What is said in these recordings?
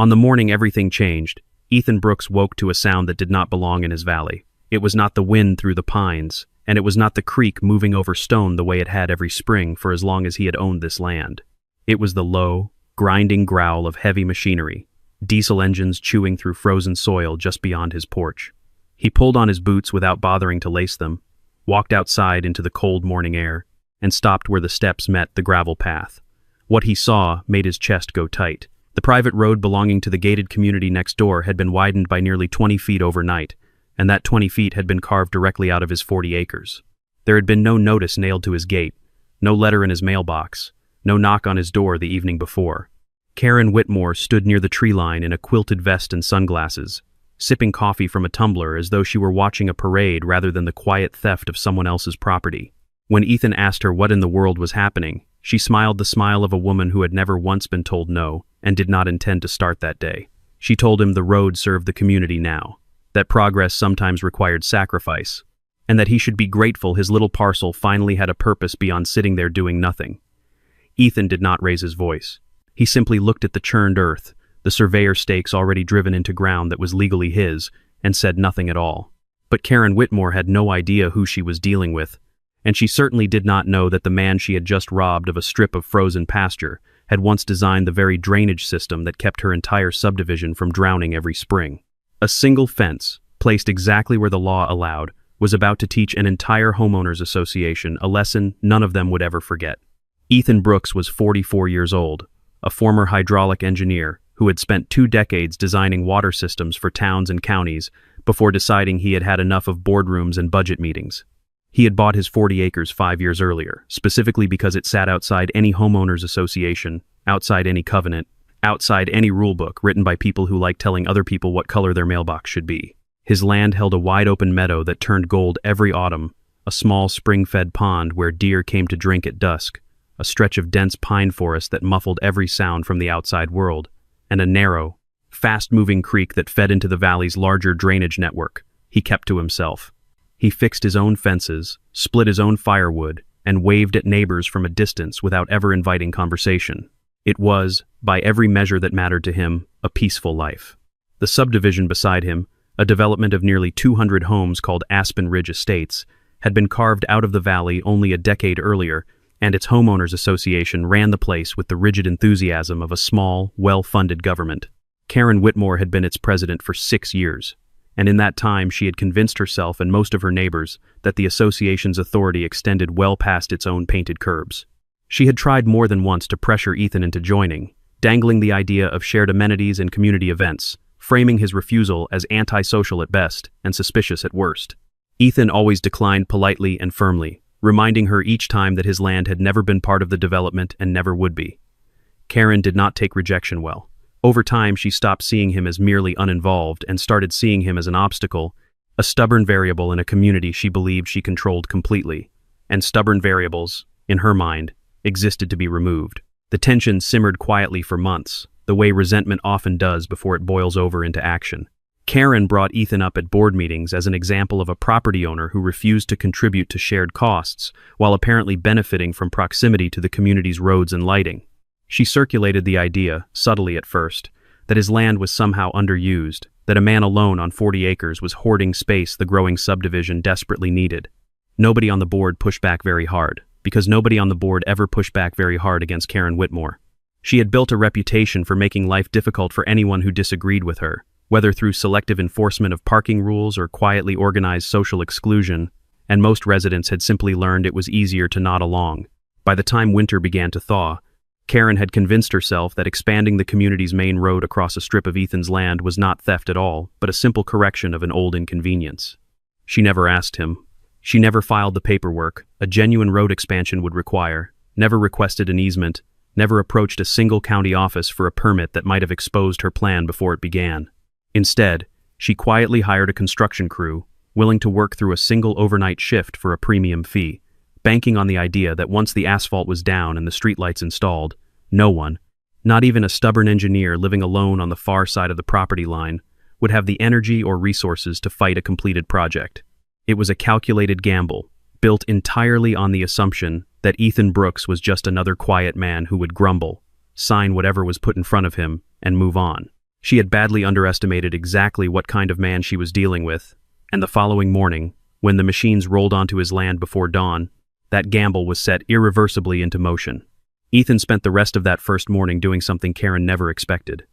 On the morning everything changed, Ethan Brooks woke to a sound that did not belong in his valley. It was not the wind through the pines, and it was not the creek moving over stone the way it had every spring for as long as he had owned this land. It was the low, grinding growl of heavy machinery, diesel engines chewing through frozen soil just beyond his porch. He pulled on his boots without bothering to lace them, walked outside into the cold morning air, and stopped where the steps met the gravel path. What he saw made his chest go tight. The private road belonging to the gated community next door had been widened by nearly 20 feet overnight, and that 20 feet had been carved directly out of his 40 acres. There had been no notice nailed to his gate, no letter in his mailbox, no knock on his door the evening before. Karen Whitmore stood near the tree line in a quilted vest and sunglasses, sipping coffee from a tumbler as though she were watching a parade rather than the quiet theft of someone else's property. When Ethan asked her what in the world was happening, she smiled the smile of a woman who had never once been told no and did not intend to start that day. She told him the road served the community now, that progress sometimes required sacrifice, and that he should be grateful his little parcel finally had a purpose beyond sitting there doing nothing. Ethan did not raise his voice. He simply looked at the churned earth, the surveyor stakes already driven into ground that was legally his, and said nothing at all. But Karen Whitmore had no idea who she was dealing with, and she certainly did not know that the man she had just robbed of a strip of frozen pasture had once designed the very drainage system that kept her entire subdivision from drowning every spring. A single fence, placed exactly where the law allowed, was about to teach an entire homeowners association a lesson none of them would ever forget. Ethan Brooks was 44 years old, a former hydraulic engineer who had spent 2 decades designing water systems for towns and counties before deciding he had had enough of boardrooms and budget meetings. He had bought his 40 acres 5 years earlier, specifically because it sat outside any homeowners association, outside any covenant, outside any rulebook written by people who like telling other people what color their mailbox should be. His land held a wide-open meadow that turned gold every autumn, a small spring-fed pond where deer came to drink at dusk, a stretch of dense pine forest that muffled every sound from the outside world, and a narrow, fast-moving creek that fed into the valley's larger drainage network. He kept to himself. He fixed his own fences, split his own firewood, and waved at neighbors from a distance without ever inviting conversation. It was, by every measure that mattered to him, a peaceful life. The subdivision beside him, a development of nearly 200 homes called Aspen Ridge Estates, had been carved out of the valley only a decade earlier, and its homeowners association ran the place with the rigid enthusiasm of a small, well-funded government. Karen Whitmore had been its president for 6 years, and in that time she had convinced herself and most of her neighbors that the association's authority extended well past its own painted curbs. She had tried more than once to pressure Ethan into joining, dangling the idea of shared amenities and community events, framing his refusal as antisocial at best and suspicious at worst. Ethan always declined politely and firmly, reminding her each time that his land had never been part of the development and never would be. Karen did not take rejection well. Over time, she stopped seeing him as merely uninvolved and started seeing him as an obstacle, a stubborn variable in a community she believed she controlled completely. And stubborn variables, in her mind, existed to be removed. The tension simmered quietly for months, the way resentment often does before it boils over into action. Karen brought Ethan up at board meetings as an example of a property owner who refused to contribute to shared costs while apparently benefiting from proximity to the community's roads and lighting. She circulated the idea, subtly at first, that his land was somehow underused, that a man alone on 40 acres was hoarding space the growing subdivision desperately needed. Nobody on the board pushed back very hard, because nobody on the board ever pushed back very hard against Karen Whitmore. She had built a reputation for making life difficult for anyone who disagreed with her, whether through selective enforcement of parking rules or quietly organized social exclusion, and most residents had simply learned it was easier to nod along. By the time winter began to thaw, Karen had convinced herself that expanding the community's main road across a strip of Ethan's land was not theft at all, but a simple correction of an old inconvenience. She never asked him. She never filed the paperwork a genuine road expansion would require, never requested an easement, never approached a single county office for a permit that might have exposed her plan before it began. Instead, she quietly hired a construction crew, willing to work through a single overnight shift for a premium fee, banking on the idea that once the asphalt was down and the streetlights installed, no one, not even a stubborn engineer living alone on the far side of the property line, would have the energy or resources to fight a completed project. It was a calculated gamble, built entirely on the assumption that Ethan Brooks was just another quiet man who would grumble, sign whatever was put in front of him, and move on. She had badly underestimated exactly what kind of man she was dealing with, and the following morning, when the machines rolled onto his land before dawn, that gamble was set irreversibly into motion. Ethan spent the rest of that first morning doing something Karen never expected.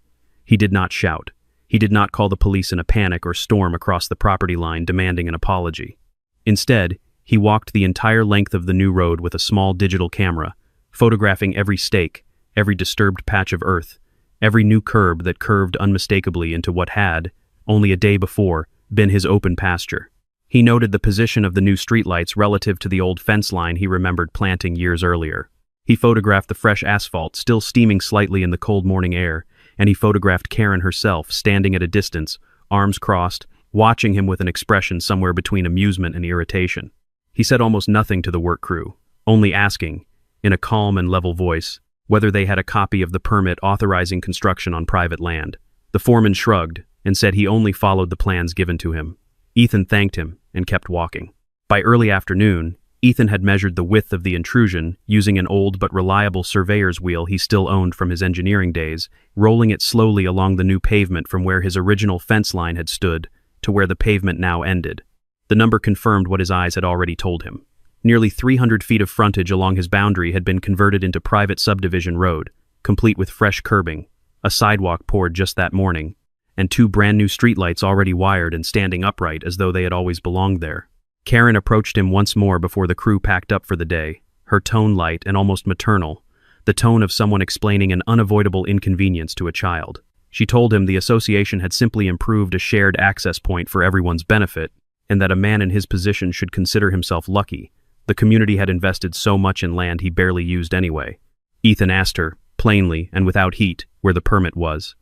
He did not shout. He did not call the police in a panic or storm across the property line demanding an apology. Instead, he walked the entire length of the new road with a small digital camera, photographing every stake, every disturbed patch of earth, every new curb that curved unmistakably into what had, only a day before, been his open pasture. He noted the position of the new streetlights relative to the old fence line he remembered planting years earlier. He photographed the fresh asphalt still steaming slightly in the cold morning air, and he photographed Karen herself standing at a distance, arms crossed, watching him with an expression somewhere between amusement and irritation. He said almost nothing to the work crew, only asking, in a calm and level voice, whether they had a copy of the permit authorizing construction on private land. The foreman shrugged and said he only followed the plans given to him. Ethan thanked him and kept walking. By early afternoon, Ethan had measured the width of the intrusion using an old but reliable surveyor's wheel he still owned from his engineering days, rolling it slowly along the new pavement from where his original fence line had stood to where the pavement now ended. The number confirmed what his eyes had already told him. Nearly 300 feet of frontage along his boundary had been converted into private subdivision road, complete with fresh curbing, a sidewalk poured just that morning, and 2 brand-new streetlights already wired and standing upright as though they had always belonged there. Karen approached him once more before the crew packed up for the day, her tone light and almost maternal, the tone of someone explaining an unavoidable inconvenience to a child. She told him the association had simply improved a shared access point for everyone's benefit, and that a man in his position should consider himself lucky. The community had invested so much in land he barely used anyway. Ethan asked her, plainly and without heat, where the permit was.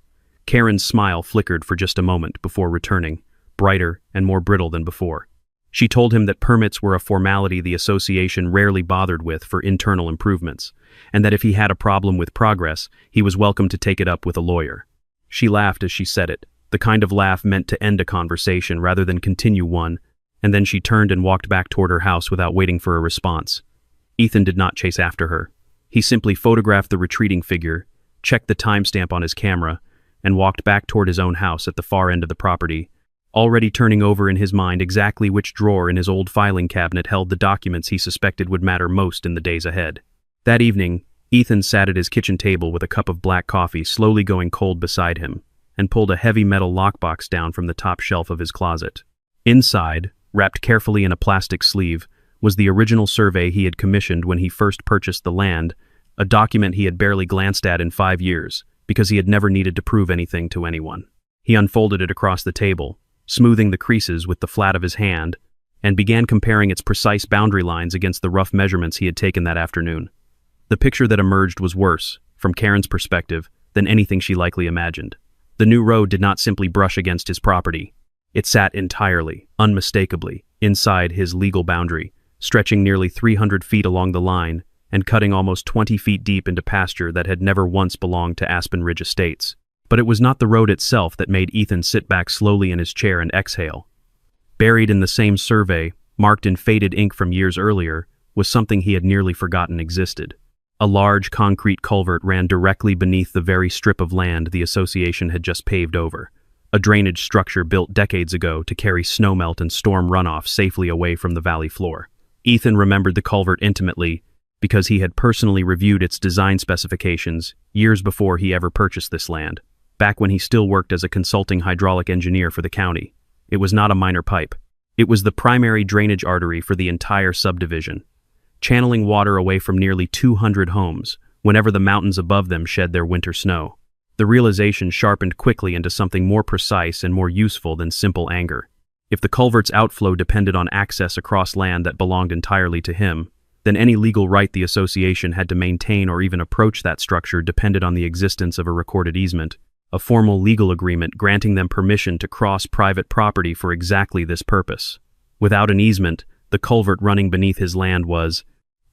Karen's smile flickered for just a moment before returning, brighter and more brittle than before. She told him that permits were a formality the association rarely bothered with for internal improvements, and that if he had a problem with progress, he was welcome to take it up with a lawyer. She laughed as she said it, the kind of laugh meant to end a conversation rather than continue one, and then she turned and walked back toward her house without waiting for a response. Ethan did not chase after her. He simply photographed the retreating figure, checked the timestamp on his camera, and walked back toward his own house at the far end of the property, already turning over in his mind exactly which drawer in his old filing cabinet held the documents he suspected would matter most in the days ahead. That evening, Ethan sat at his kitchen table with a cup of black coffee slowly going cold beside him, and pulled a heavy metal lockbox down from the top shelf of his closet. Inside, wrapped carefully in a plastic sleeve, was the original survey he had commissioned when he first purchased the land, a document he had barely glanced at in 5 years, because he had never needed to prove anything to anyone. He unfolded it across the table, smoothing the creases with the flat of his hand, and began comparing its precise boundary lines against the rough measurements he had taken that afternoon. The picture that emerged was worse, from Karen's perspective, than anything she likely imagined. The new road did not simply brush against his property. It sat entirely, unmistakably, inside his legal boundary, stretching nearly 300 feet along the line and cutting almost 20 feet deep into pasture that had never once belonged to Aspen Ridge Estates. But it was not the road itself that made Ethan sit back slowly in his chair and exhale. Buried in the same survey, marked in faded ink from years earlier, was something he had nearly forgotten existed. A large concrete culvert ran directly beneath the very strip of land the association had just paved over, a drainage structure built decades ago to carry snowmelt and storm runoff safely away from the valley floor. Ethan remembered the culvert intimately because he had personally reviewed its design specifications years before he ever purchased this land, back when he still worked as a consulting hydraulic engineer for the county. It was not a minor pipe. It was the primary drainage artery for the entire subdivision, channeling water away from nearly 200 homes whenever the mountains above them shed their winter snow. The realization sharpened quickly into something more precise and more useful than simple anger. If the culvert's outflow depended on access across land that belonged entirely to him, then any legal right the association had to maintain or even approach that structure depended on the existence of a recorded easement, a formal legal agreement granting them permission to cross private property for exactly this purpose. Without an easement, the culvert running beneath his land was,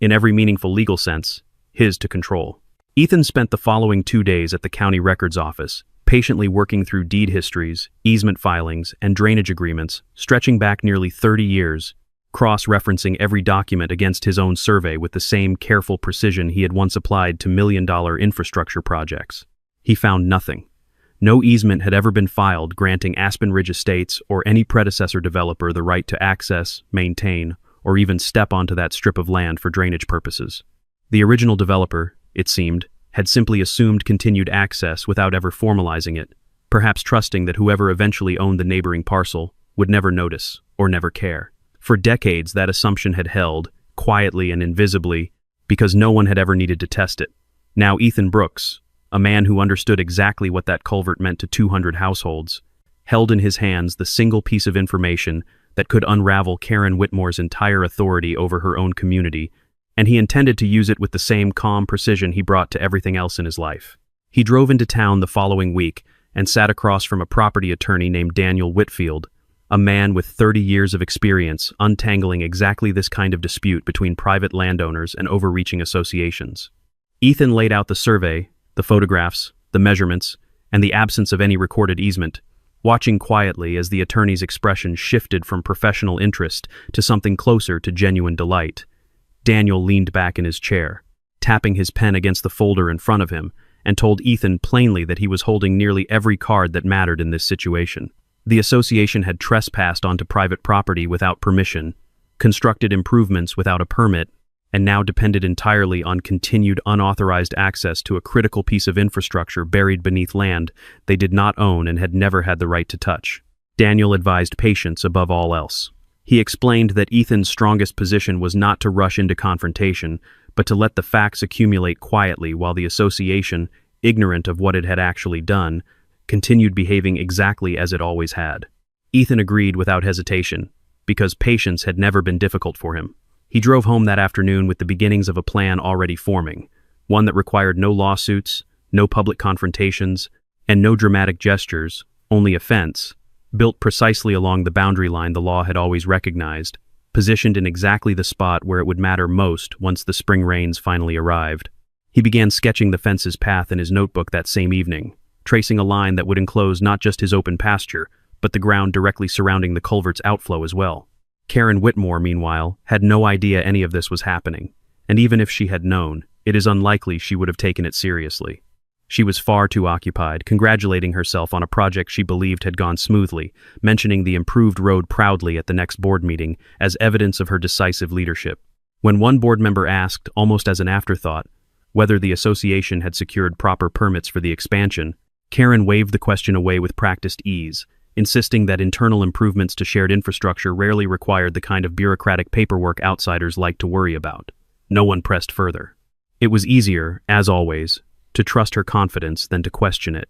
in every meaningful legal sense, his to control. Ethan spent the following 2 days at the county records office, patiently working through deed histories, easement filings, and drainage agreements, stretching back nearly 30 years, cross-referencing every document against his own survey with the same careful precision he had once applied to million-dollar infrastructure projects. He found nothing. No easement had ever been filed granting Aspen Ridge Estates or any predecessor developer the right to access, maintain, or even step onto that strip of land for drainage purposes. The original developer, it seemed, had simply assumed continued access without ever formalizing it, perhaps trusting that whoever eventually owned the neighboring parcel would never notice or never care. For decades, that assumption had held, quietly and invisibly, because no one had ever needed to test it. Now Ethan Brooks, a man who understood exactly what that culvert meant to 200 households, held in his hands the single piece of information that could unravel Karen Whitmore's entire authority over her own community, and he intended to use it with the same calm precision he brought to everything else in his life. He drove into town the following week and sat across from a property attorney named Daniel Whitfield, a man with 30 years of experience untangling exactly this kind of dispute between private landowners and overreaching associations. Ethan laid out the survey, the photographs, the measurements, and the absence of any recorded easement, watching quietly as the attorney's expression shifted from professional interest to something closer to genuine delight. Daniel leaned back in his chair, tapping his pen against the folder in front of him, and told Ethan plainly that he was holding nearly every card that mattered in this situation. The association had trespassed onto private property without permission, constructed improvements without a permit, and now depended entirely on continued unauthorized access to a critical piece of infrastructure buried beneath land they did not own and had never had the right to touch. Daniel advised patience above all else. He explained that Ethan's strongest position was not to rush into confrontation, but to let the facts accumulate quietly while the association, ignorant of what it had actually done, continued behaving exactly as it always had. Ethan agreed without hesitation, because patience had never been difficult for him. He drove home that afternoon with the beginnings of a plan already forming, one that required no lawsuits, no public confrontations, and no dramatic gestures, only a fence, built precisely along the boundary line the law had always recognized, positioned in exactly the spot where it would matter most once the spring rains finally arrived. He began sketching the fence's path in his notebook that same evening, tracing a line that would enclose not just his open pasture, but the ground directly surrounding the culvert's outflow as well. Karen Whitmore, meanwhile, had no idea any of this was happening, and even if she had known, it is unlikely she would have taken it seriously. She was far too occupied, congratulating herself on a project she believed had gone smoothly, mentioning the improved road proudly at the next board meeting as evidence of her decisive leadership. When one board member asked, almost as an afterthought, whether the association had secured proper permits for the expansion, Karen waved the question away with practiced ease, insisting that internal improvements to shared infrastructure rarely required the kind of bureaucratic paperwork outsiders like to worry about. No one pressed further. It was easier, as always, to trust her confidence than to question it,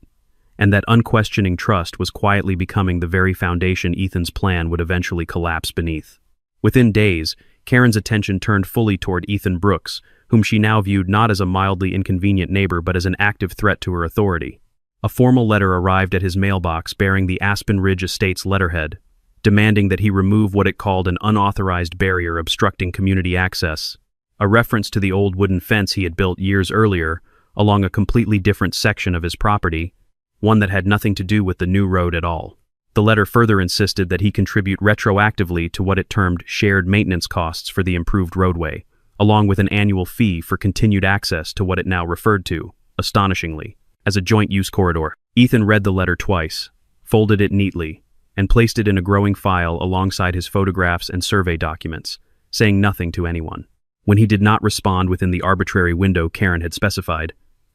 and that unquestioning trust was quietly becoming the very foundation Ethan's plan would eventually collapse beneath. Within days, Karen's attention turned fully toward Ethan Brooks, whom she now viewed not as a mildly inconvenient neighbor but as an active threat to her authority. A formal letter arrived at his mailbox bearing the Aspen Ridge Estates letterhead, demanding that he remove what it called an unauthorized barrier obstructing community access, a reference to the old wooden fence he had built years earlier along a completely different section of his property, one that had nothing to do with the new road at all. The letter further insisted that he contribute retroactively to what it termed shared maintenance costs for the improved roadway, along with an annual fee for continued access to what it now referred to, astonishingly, as a joint-use corridor. Ethan read the letter twice, folded it neatly, and placed it in a growing file alongside his photographs and survey documents, saying nothing to anyone. When he did not respond within the arbitrary window Karen had specified,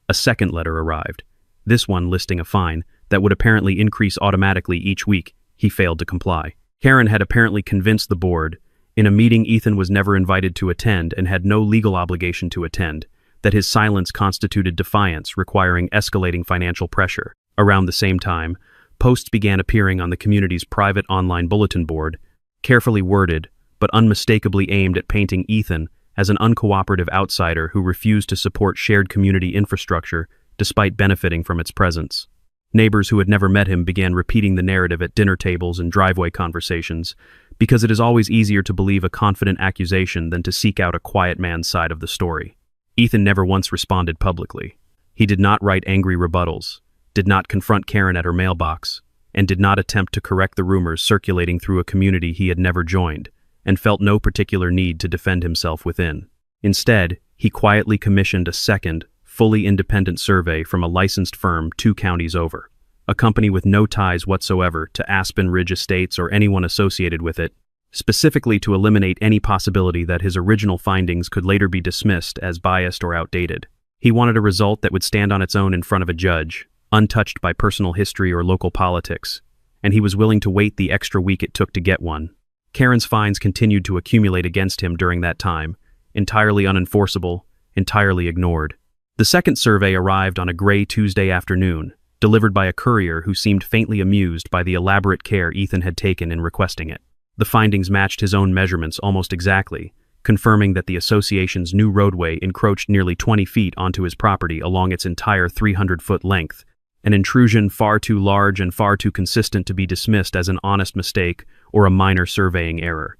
a second letter arrived, this one listing a fine that would apparently increase automatically each week. He failed to comply. Karen had apparently convinced the board, in a meeting Ethan was never invited to attend and had no legal obligation to attend, that his silence constituted defiance, requiring escalating financial pressure. Around the same time, posts began appearing on the community's private online bulletin board, carefully worded, but unmistakably aimed at painting Ethan as an uncooperative outsider who refused to support shared community infrastructure despite benefiting from its presence. Neighbors who had never met him began repeating the narrative at dinner tables and driveway conversations, because it is always easier to believe a confident accusation than to seek out a quiet man's side of the story. Ethan never once responded publicly. He did not write angry rebuttals, did not confront Karen at her mailbox, and did not attempt to correct the rumors circulating through a community he had never joined, and felt no particular need to defend himself within. Instead, he quietly commissioned a second, fully independent survey from a licensed firm 2 counties over, a company with no ties whatsoever to Aspen Ridge Estates or anyone associated with it, specifically to eliminate any possibility that his original findings could later be dismissed as biased or outdated. He wanted a result that would stand on its own in front of a judge, untouched by personal history or local politics, and he was willing to wait the extra week it took to get one. Karen's fines continued to accumulate against him during that time, entirely unenforceable, entirely ignored. The second survey arrived on a gray Tuesday afternoon, delivered by a courier who seemed faintly amused by the elaborate care Ethan had taken in requesting it. The findings matched his own measurements almost exactly, confirming that the association's new roadway encroached nearly 20 feet onto his property along its entire 300-foot length, an intrusion far too large and far too consistent to be dismissed as an honest mistake or a minor surveying error.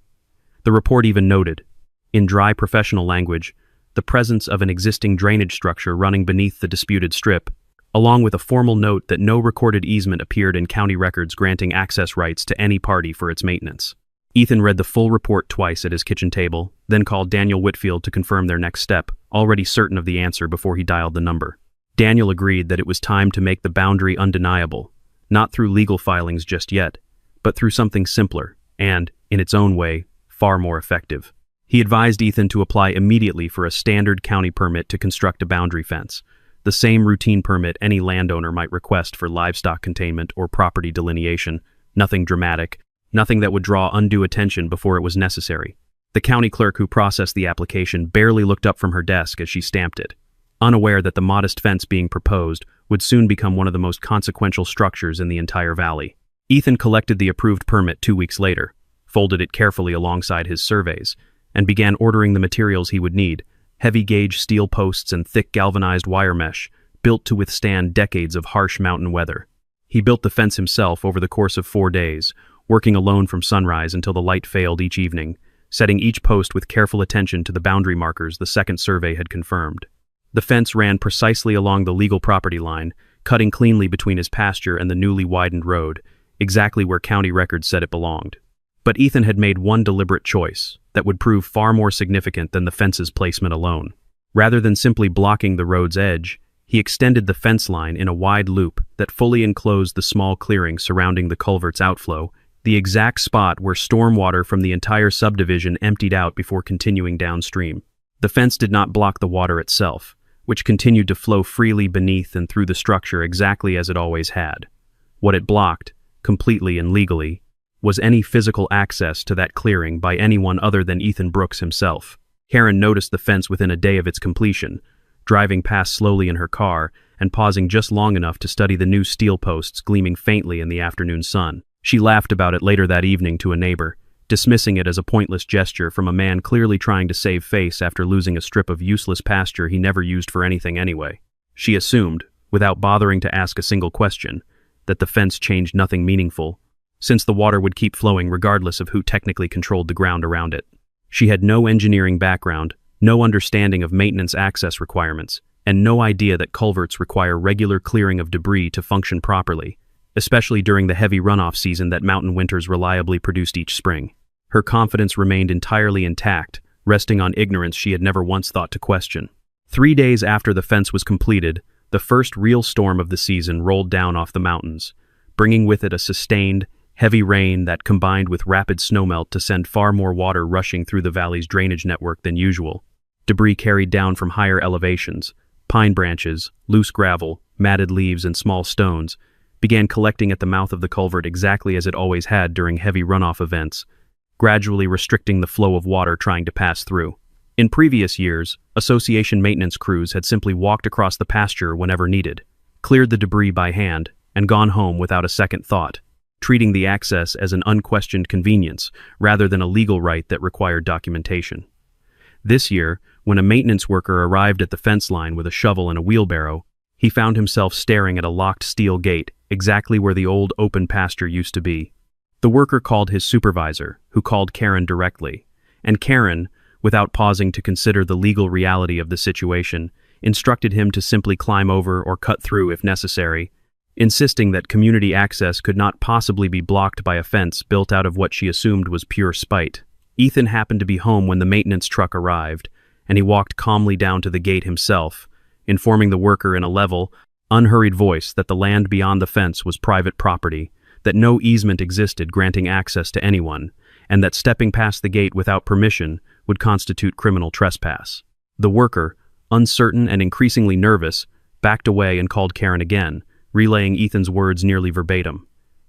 The report even noted, in dry professional language, the presence of an existing drainage structure running beneath the disputed strip, along with a formal note that no recorded easement appeared in county records granting access rights to any party for its maintenance. Ethan read the full report twice at his kitchen table, then called Daniel Whitfield to confirm their next step, already certain of the answer before he dialed the number. Daniel agreed that it was time to make the boundary undeniable, not through legal filings just yet, but through something simpler and, in its own way, far more effective. He advised Ethan to apply immediately for a standard county permit to construct a boundary fence, the same routine permit any landowner might request for livestock containment or property delineation, nothing dramatic, nothing that would draw undue attention before it was necessary. The county clerk who processed the application barely looked up from her desk as she stamped it, unaware that the modest fence being proposed would soon become one of the most consequential structures in the entire valley. Ethan collected the approved permit 2 weeks later, folded it carefully alongside his surveys, and began ordering the materials he would need: heavy-gauge steel posts and thick galvanized wire mesh, built to withstand decades of harsh mountain weather. He built the fence himself over the course of 4 days, working alone from sunrise until the light failed each evening, setting each post with careful attention to the boundary markers the second survey had confirmed. The fence ran precisely along the legal property line, cutting cleanly between his pasture and the newly widened road, exactly where county records said it belonged. But Ethan had made one deliberate choice that would prove far more significant than the fence's placement alone. Rather than simply blocking the road's edge, he extended the fence line in a wide loop that fully enclosed the small clearing surrounding the culvert's outflow, the exact spot where stormwater from the entire subdivision emptied out before continuing downstream. The fence did not block the water itself, which continued to flow freely beneath and through the structure exactly as it always had. What it blocked, completely and legally, was any physical access to that clearing by anyone other than Ethan Brooks himself. Karen noticed the fence within a day of its completion, driving past slowly in her car and pausing just long enough to study the new steel posts gleaming faintly in the afternoon sun. She laughed about it later that evening to a neighbor, dismissing it as a pointless gesture from a man clearly trying to save face after losing a strip of useless pasture he never used for anything anyway. She assumed, without bothering to ask a single question, that the fence changed nothing meaningful, since the water would keep flowing regardless of who technically controlled the ground around it. She had no engineering background, no understanding of maintenance access requirements, and no idea that culverts require regular clearing of debris to function properly, especially during the heavy runoff season that mountain winters reliably produced each spring. Her confidence remained entirely intact, resting on ignorance she had never once thought to question. 3 days after the fence was completed, the first real storm of the season rolled down off the mountains, bringing with it a sustained, heavy rain that combined with rapid snowmelt to send far more water rushing through the valley's drainage network than usual. Debris carried down from higher elevations, pine branches, loose gravel, matted leaves, and small stones, began collecting at the mouth of the culvert exactly as it always had during heavy runoff events, gradually restricting the flow of water trying to pass through. In previous years, association maintenance crews had simply walked across the pasture whenever needed, cleared the debris by hand, and gone home without a second thought, treating the access as an unquestioned convenience rather than a legal right that required documentation. This year, when a maintenance worker arrived at the fence line with a shovel and a wheelbarrow, he found himself staring at a locked steel gate exactly where the old open pasture used to be. The worker called his supervisor, who called Karen directly, and Karen, without pausing to consider the legal reality of the situation, instructed him to simply climb over or cut through if necessary, insisting that community access could not possibly be blocked by a fence built out of what she assumed was pure spite. Ethan happened to be home when the maintenance truck arrived, and he walked calmly down to the gate himself, informing the worker in a level, unhurried voice that the land beyond the fence was private property, that no easement existed granting access to anyone, and that stepping past the gate without permission would constitute criminal trespass. The worker, uncertain and increasingly nervous, backed away and called Karen again, relaying Ethan's words nearly verbatim.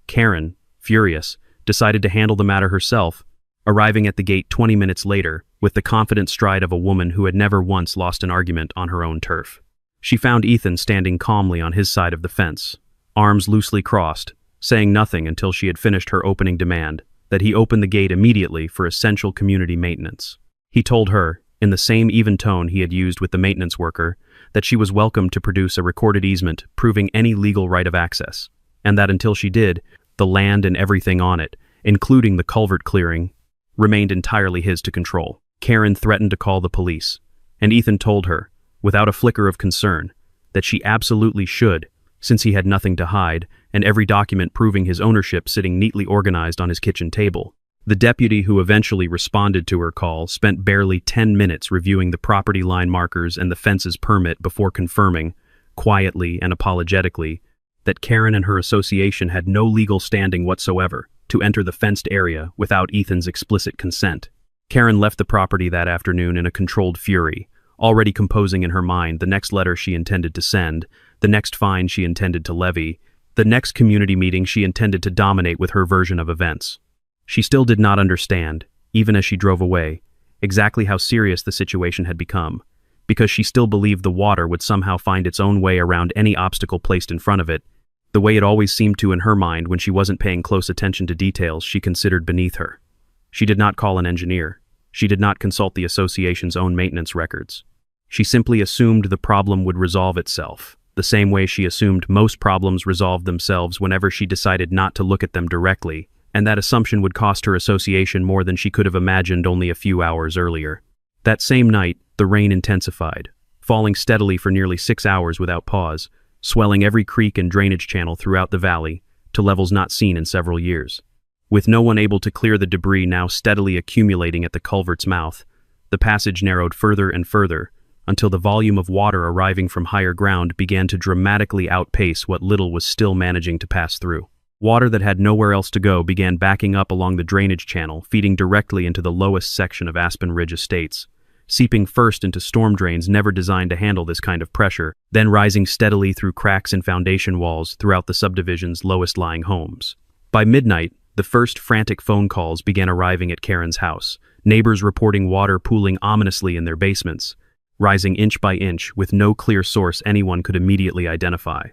Karen, furious, decided to handle the matter herself, arriving at the gate 20 minutes later with the confident stride of a woman who had never once lost an argument on her own turf. She found Ethan standing calmly on his side of the fence, arms loosely crossed, saying nothing until she had finished her opening demand, that he open the gate immediately for essential community maintenance. He told her, in the same even tone he had used with the maintenance worker, that she was welcome to produce a recorded easement proving any legal right of access, and that until she did, the land and everything on it, including the culvert clearing, remained entirely his to control. Karen threatened to call the police, and Ethan told her, without a flicker of concern, that she absolutely should, since he had nothing to hide and every document proving his ownership sitting neatly organized on his kitchen table. The deputy who eventually responded to her call spent barely 10 minutes reviewing the property line markers and the fence's permit before confirming, quietly and apologetically, that Karen and her association had no legal standing whatsoever to enter the fenced area without Ethan's explicit consent. Karen left the property that afternoon in a controlled fury, already composing in her mind the next letter she intended to send, the next fine she intended to levy, the next community meeting she intended to dominate with her version of events. She still did not understand, even as she drove away, exactly how serious the situation had become, because she still believed the water would somehow find its own way around any obstacle placed in front of it, the way it always seemed to in her mind when she wasn't paying close attention to details she considered beneath her. She did not call an engineer. She did not consult the association's own maintenance records. She simply assumed the problem would resolve itself, the same way she assumed most problems resolved themselves whenever she decided not to look at them directly, and that assumption would cost her association more than she could have imagined only a few hours earlier. That same night, the rain intensified, falling steadily for nearly 6 hours without pause, swelling every creek and drainage channel throughout the valley to levels not seen in several years. With no one able to clear the debris now steadily accumulating at the culvert's mouth, the passage narrowed further and further, until the volume of water arriving from higher ground began to dramatically outpace what little was still managing to pass through. Water that had nowhere else to go began backing up along the drainage channel, feeding directly into the lowest section of Aspen Ridge Estates, seeping first into storm drains never designed to handle this kind of pressure, then rising steadily through cracks in foundation walls throughout the subdivision's lowest-lying homes. By midnight, the first frantic phone calls began arriving at Karen's house, neighbors reporting water pooling ominously in their basements, rising inch by inch with no clear source anyone could immediately identify.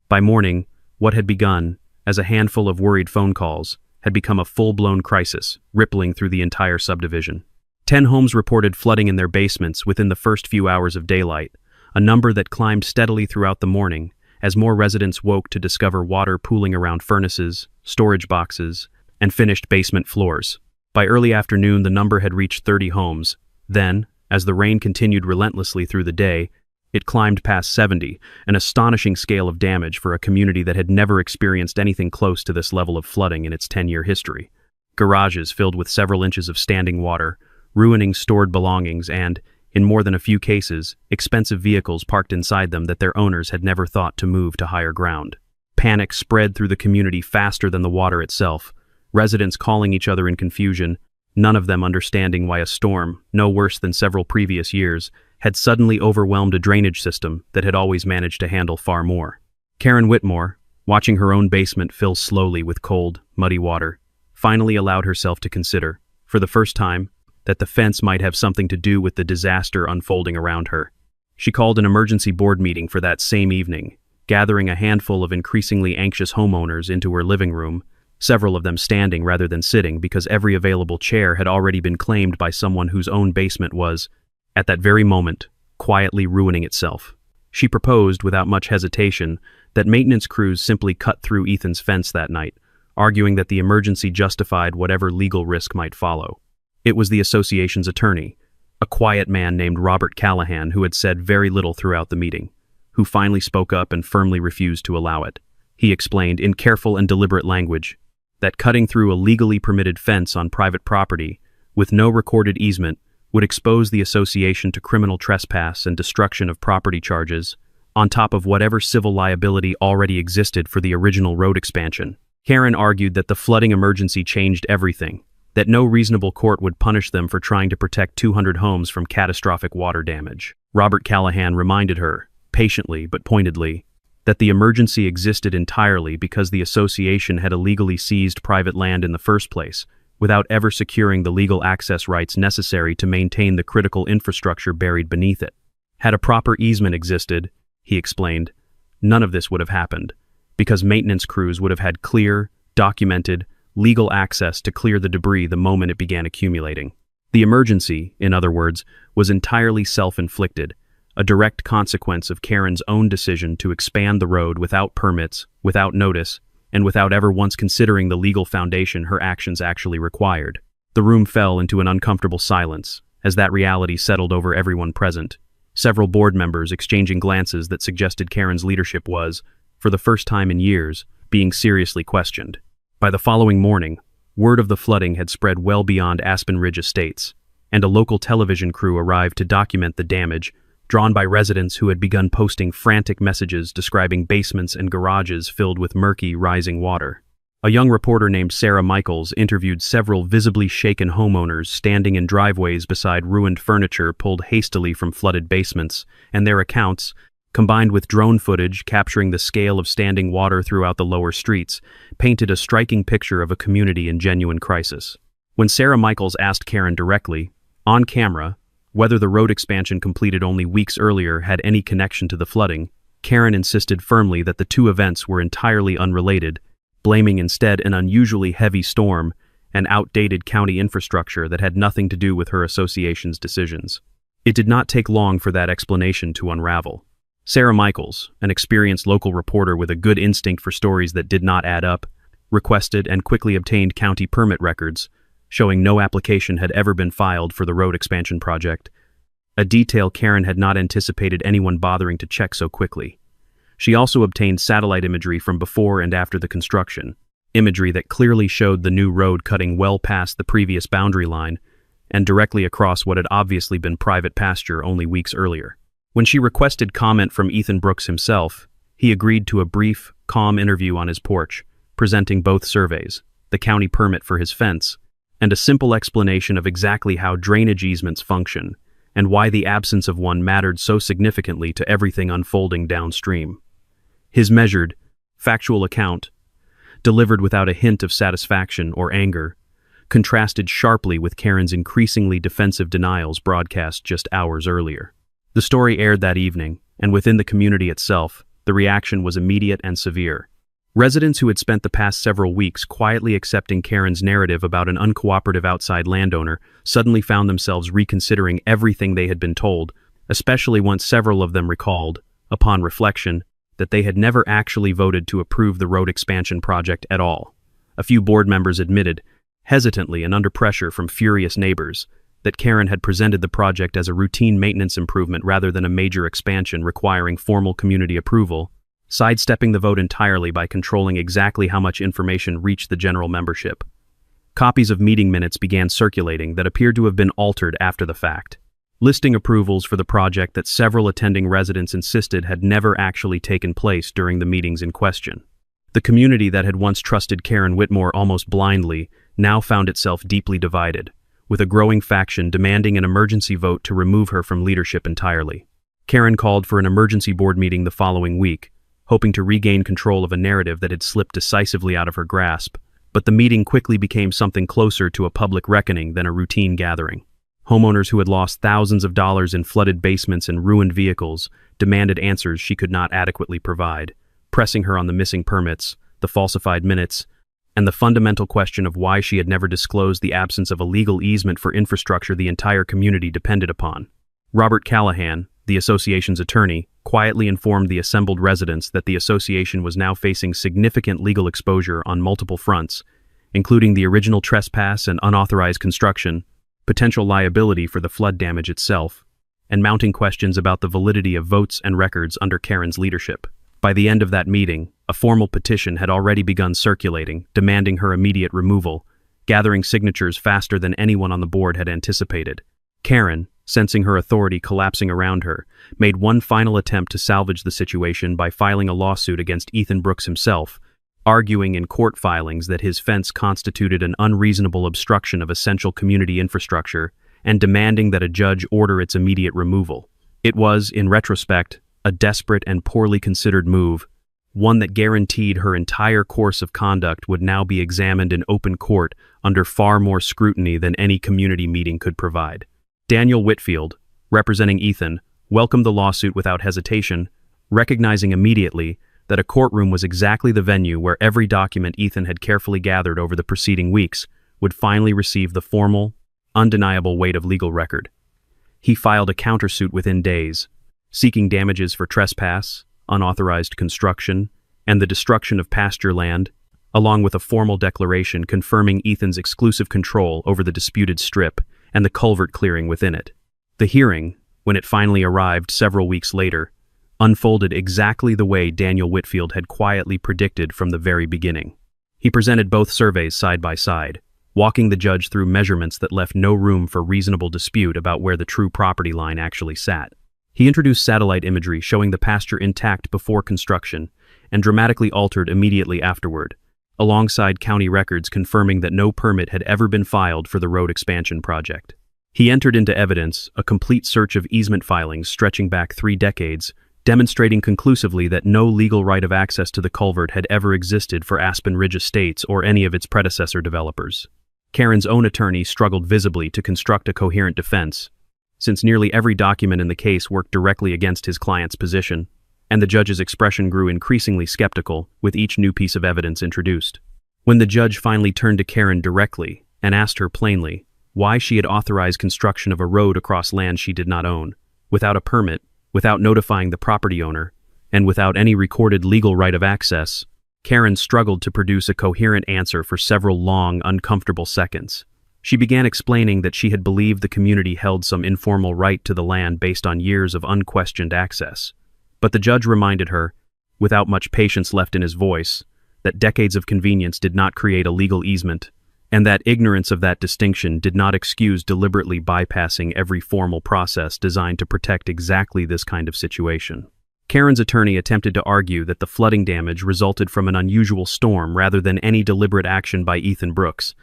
By morning, what had begun as a handful of worried phone calls had become a full-blown crisis, rippling through the entire subdivision. 10 homes reported flooding in their basements within the first few hours of daylight, a number that climbed steadily throughout the morning as more residents woke to discover water pooling around furnaces, storage boxes, and finished basement floors. By early afternoon, the number had reached 30 homes. Then, as the rain continued relentlessly through the day, it climbed past 70, an astonishing scale of damage for a community that had never experienced anything close to this level of flooding in its 10-year history. Garages filled with several inches of standing water, ruining stored belongings and, in more than a few cases, expensive vehicles parked inside them that their owners had never thought to move to higher ground. Panic spread through the community faster than the water itself, residents calling each other in confusion, none of them understanding why a storm, no worse than several previous years, had suddenly overwhelmed a drainage system that had always managed to handle far more. Karen Whitmore, watching her own basement fill slowly with cold, muddy water, finally allowed herself to consider, for the first time, that the fence might have something to do with the disaster unfolding around her. She called an emergency board meeting for that same evening, gathering a handful of increasingly anxious homeowners into her living room, several of them standing rather than sitting because every available chair had already been claimed by someone whose own basement was, at that very moment, quietly ruining itself. She proposed, without much hesitation, that maintenance crews simply cut through Ethan's fence that night, arguing that the emergency justified whatever legal risk might follow. It was the association's attorney, a quiet man named Robert Callahan who had said very little throughout the meeting, who finally spoke up and firmly refused to allow it. He explained, in careful and deliberate language, that cutting through a legally permitted fence on private property, with no recorded easement, would expose the association to criminal trespass and destruction of property charges, on top of whatever civil liability already existed for the original road expansion. Karen argued that the flooding emergency changed everything, that no reasonable court would punish them for trying to protect 200 homes from catastrophic water damage. Robert Callahan reminded her, patiently but pointedly, that the emergency existed entirely because the association had illegally seized private land in the first place, without ever securing the legal access rights necessary to maintain the critical infrastructure buried beneath it. Had a proper easement existed, he explained, none of this would have happened, because maintenance crews would have had clear, documented, legal access to clear the debris the moment it began accumulating. The emergency, in other words, was entirely self-inflicted, a direct consequence of Karen's own decision to expand the road without permits, without notice, and without ever once considering the legal foundation her actions actually required. The room fell into an uncomfortable silence, as that reality settled over everyone present, several board members exchanging glances that suggested Karen's leadership was, for the first time in years, being seriously questioned. By the following morning, word of the flooding had spread well beyond Aspen Ridge Estates, and a local television crew arrived to document the damage, drawn by residents who had begun posting frantic messages describing basements and garages filled with murky, rising water. A young reporter named Sarah Michaels interviewed several visibly shaken homeowners standing in driveways beside ruined furniture pulled hastily from flooded basements, and their accounts, combined with drone footage capturing the scale of standing water throughout the lower streets, painted a striking picture of a community in genuine crisis. When Sarah Michaels asked Karen directly, on camera, whether the road expansion completed only weeks earlier had any connection to the flooding, Karen insisted firmly that the two events were entirely unrelated, blaming instead an unusually heavy storm and outdated county infrastructure that had nothing to do with her association's decisions. It did not take long for that explanation to unravel. Sarah Michaels, an experienced local reporter with a good instinct for stories that did not add up, requested and quickly obtained county permit records, showing no application had ever been filed for the road expansion project, a detail Karen had not anticipated anyone bothering to check so quickly. She also obtained satellite imagery from before and after the construction, imagery that clearly showed the new road cutting well past the previous boundary line and directly across what had obviously been private pasture only weeks earlier. When she requested comment from Ethan Brooks himself, he agreed to a brief, calm interview on his porch, presenting both surveys, the county permit for his fence, and a simple explanation of exactly how drainage easements function and why the absence of one mattered so significantly to everything unfolding downstream. His measured, factual account, delivered without a hint of satisfaction or anger, contrasted sharply with Karen's increasingly defensive denials broadcast just hours earlier. The story aired that evening, and within the community itself, the reaction was immediate and severe. Residents who had spent the past several weeks quietly accepting Karen's narrative about an uncooperative outside landowner suddenly found themselves reconsidering everything they had been told, especially once several of them recalled, upon reflection, that they had never actually voted to approve the road expansion project at all. A few board members admitted, hesitantly and under pressure from furious neighbors, that Karen had presented the project as a routine maintenance improvement rather than a major expansion requiring formal community approval, sidestepping the vote entirely by controlling exactly how much information reached the general membership. Copies of meeting minutes began circulating that appeared to have been altered after the fact, listing approvals for the project that several attending residents insisted had never actually taken place during the meetings in question. The community that had once trusted Karen Whitmore almost blindly now found itself deeply divided, with a growing faction demanding an emergency vote to remove her from leadership entirely. Karen called for an emergency board meeting the following week, hoping to regain control of a narrative that had slipped decisively out of her grasp, but the meeting quickly became something closer to a public reckoning than a routine gathering. Homeowners who had lost thousands of dollars in flooded basements and ruined vehicles demanded answers she could not adequately provide, pressing her on the missing permits, the falsified minutes, and the fundamental question of why she had never disclosed the absence of a legal easement for infrastructure the entire community depended upon. Robert Callahan, the association's attorney, quietly informed the assembled residents that the association was now facing significant legal exposure on multiple fronts, including the original trespass and unauthorized construction, potential liability for the flood damage itself, and mounting questions about the validity of votes and records under Karen's leadership. By the end of that meeting, a formal petition had already begun circulating, demanding her immediate removal, gathering signatures faster than anyone on the board had anticipated. Karen, sensing her authority collapsing around her, made one final attempt to salvage the situation by filing a lawsuit against Ethan Brooks himself, arguing in court filings that his fence constituted an unreasonable obstruction of essential community infrastructure and demanding that a judge order its immediate removal. It was, in retrospect, a desperate and poorly considered move, one that guaranteed her entire course of conduct would now be examined in open court under far more scrutiny than any community meeting could provide. Daniel Whitfield, representing Ethan, welcomed the lawsuit without hesitation, recognizing immediately that a courtroom was exactly the venue where every document Ethan had carefully gathered over the preceding weeks would finally receive the formal, undeniable weight of legal record. He filed a countersuit within days, seeking damages for trespass, unauthorized construction, and the destruction of pasture land, along with a formal declaration confirming Ethan's exclusive control over the disputed strip and the culvert clearing within it. The hearing, when it finally arrived several weeks later, unfolded exactly the way Daniel Whitfield had quietly predicted from the very beginning. He presented both surveys side by side, walking the judge through measurements that left no room for reasonable dispute about where the true property line actually sat. He introduced satellite imagery showing the pasture intact before construction and dramatically altered immediately afterward, alongside county records confirming that no permit had ever been filed for the road expansion project. He entered into evidence a complete search of easement filings stretching back 3 decades, demonstrating conclusively that no legal right of access to the culvert had ever existed for Aspen Ridge Estates or any of its predecessor developers. Karen's own attorney struggled visibly to construct a coherent defense, since nearly every document in the case worked directly against his client's position, and the judge's expression grew increasingly skeptical with each new piece of evidence introduced. When the judge finally turned to Karen directly and asked her plainly why she had authorized construction of a road across land she did not own, without a permit, without notifying the property owner, and without any recorded legal right of access, Karen struggled to produce a coherent answer for several long, uncomfortable seconds. She began explaining that she had believed the community held some informal right to the land based on years of unquestioned access. But the judge reminded her, without much patience left in his voice, that decades of convenience did not create a legal easement, and that ignorance of that distinction did not excuse deliberately bypassing every formal process designed to protect exactly this kind of situation. Karen's attorney attempted to argue that the flooding damage resulted from an unusual storm rather than any deliberate action by Ethan Brooks,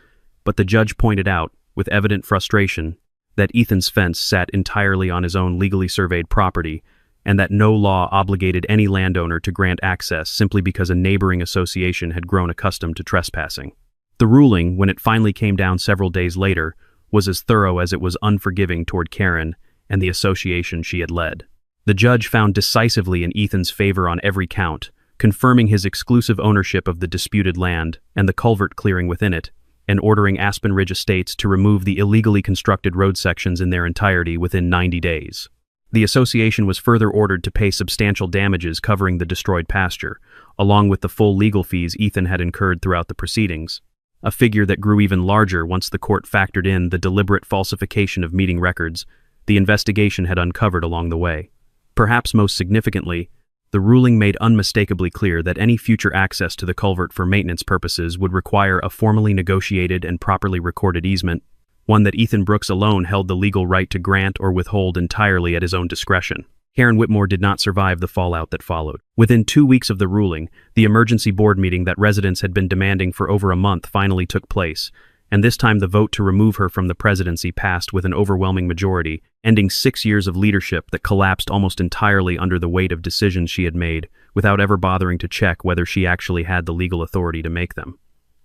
but the judge pointed out, with evident frustration, that Ethan's fence sat entirely on his own legally surveyed property, and that no law obligated any landowner to grant access simply because a neighboring association had grown accustomed to trespassing. The ruling, when it finally came down several days later, was as thorough as it was unforgiving toward Karen and the association she had led. The judge found decisively in Ethan's favor on every count, confirming his exclusive ownership of the disputed land and the culvert clearing within it, and ordering Aspen Ridge Estates to remove the illegally constructed road sections in their entirety within 90 days. The association was further ordered to pay substantial damages covering the destroyed pasture, along with the full legal fees Ethan had incurred throughout the proceedings, a figure that grew even larger once the court factored in the deliberate falsification of meeting records the investigation had uncovered along the way. Perhaps most significantly, the ruling made unmistakably clear that any future access to the culvert for maintenance purposes would require a formally negotiated and properly recorded easement, one that Ethan Brooks alone held the legal right to grant or withhold entirely at his own discretion. Karen Whitmore did not survive the fallout that followed. Within 2 weeks of the ruling, the emergency board meeting that residents had been demanding for over a month finally took place, and this time the vote to remove her from the presidency passed with an overwhelming majority, ending 6 years of leadership that collapsed almost entirely under the weight of decisions she had made, without ever bothering to check whether she actually had the legal authority to make them.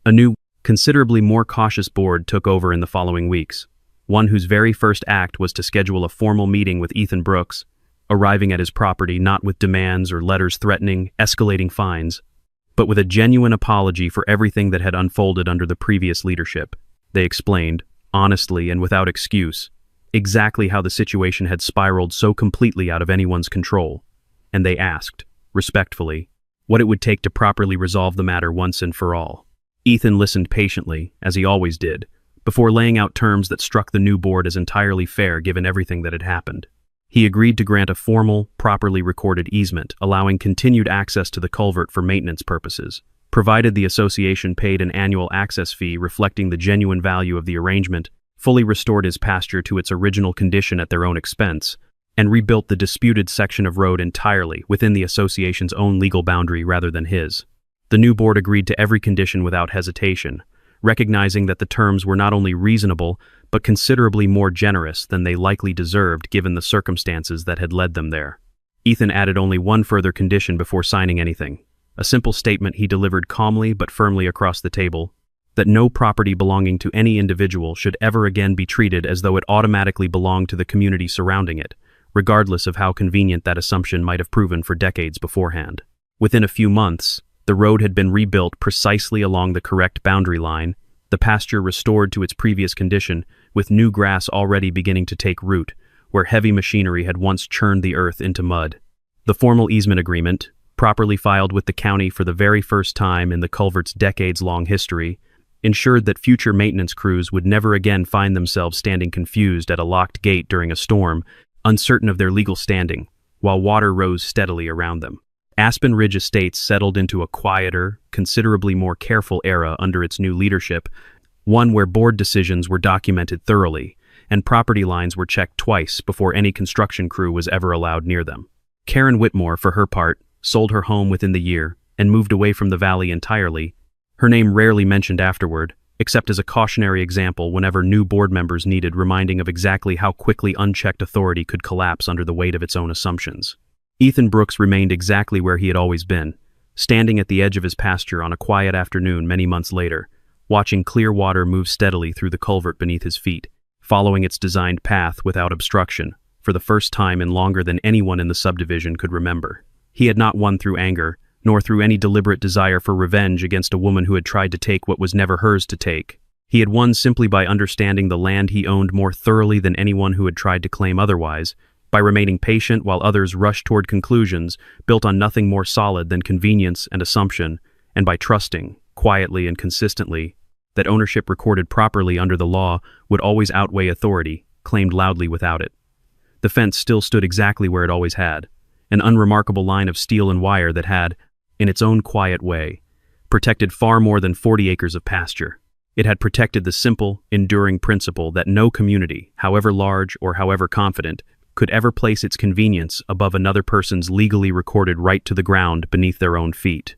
A new, considerably more cautious board took over in the following weeks, one whose very first act was to schedule a formal meeting with Ethan Brooks, arriving at his property not with demands or letters threatening escalating fines, but with a genuine apology for everything that had unfolded under the previous leadership. They explained, honestly and without excuse, exactly how the situation had spiraled so completely out of anyone's control, and they asked, respectfully, what it would take to properly resolve the matter once and for all. Ethan listened patiently, as he always did, before laying out terms that struck the new board as entirely fair given everything that had happened. He agreed to grant a formal, properly recorded easement, allowing continued access to the culvert for maintenance purposes, provided the association paid an annual access fee reflecting the genuine value of the arrangement fully restored his pasture to its original condition at their own expense, and rebuilt the disputed section of road entirely within the association's own legal boundary rather than his. The new board agreed to every condition without hesitation, recognizing that the terms were not only reasonable, but considerably more generous than they likely deserved given the circumstances that had led them there. Ethan added only one further condition before signing anything, a simple statement he delivered calmly but firmly across the table, that no property belonging to any individual should ever again be treated as though it automatically belonged to the community surrounding it, regardless of how convenient that assumption might have proven for decades beforehand. Within a few months, the road had been rebuilt precisely along the correct boundary line, the pasture restored to its previous condition, with new grass already beginning to take root, where heavy machinery had once churned the earth into mud. The formal easement agreement, properly filed with the county for the very first time in the Culvert's decades-long history, ensured that future maintenance crews would never again find themselves standing confused at a locked gate during a storm, uncertain of their legal standing, while water rose steadily around them. Aspen Ridge Estates settled into a quieter, considerably more careful era under its new leadership, one where board decisions were documented thoroughly, and property lines were checked twice before any construction crew was ever allowed near them. Karen Whitmore, for her part, sold her home within the year and moved away from the valley entirely, her name rarely mentioned afterward, except as a cautionary example whenever new board members needed reminding of exactly how quickly unchecked authority could collapse under the weight of its own assumptions. Ethan Brooks remained exactly where he had always been, standing at the edge of his pasture on a quiet afternoon many months later, watching clear water move steadily through the culvert beneath his feet, following its designed path without obstruction, for the first time in longer than anyone in the subdivision could remember. He had not won through anger, nor through any deliberate desire for revenge against a woman who had tried to take what was never hers to take. He had won simply by understanding the land he owned more thoroughly than anyone who had tried to claim otherwise, by remaining patient while others rushed toward conclusions built on nothing more solid than convenience and assumption, and by trusting, quietly and consistently, that ownership recorded properly under the law would always outweigh authority, claimed loudly without it. The fence still stood exactly where it always had, an unremarkable line of steel and wire that had, in its own quiet way, protected far more than 40 acres of pasture. It had protected the simple, enduring principle that no community, however large or however confident, could ever place its convenience above another person's legally recorded right to the ground beneath their own feet.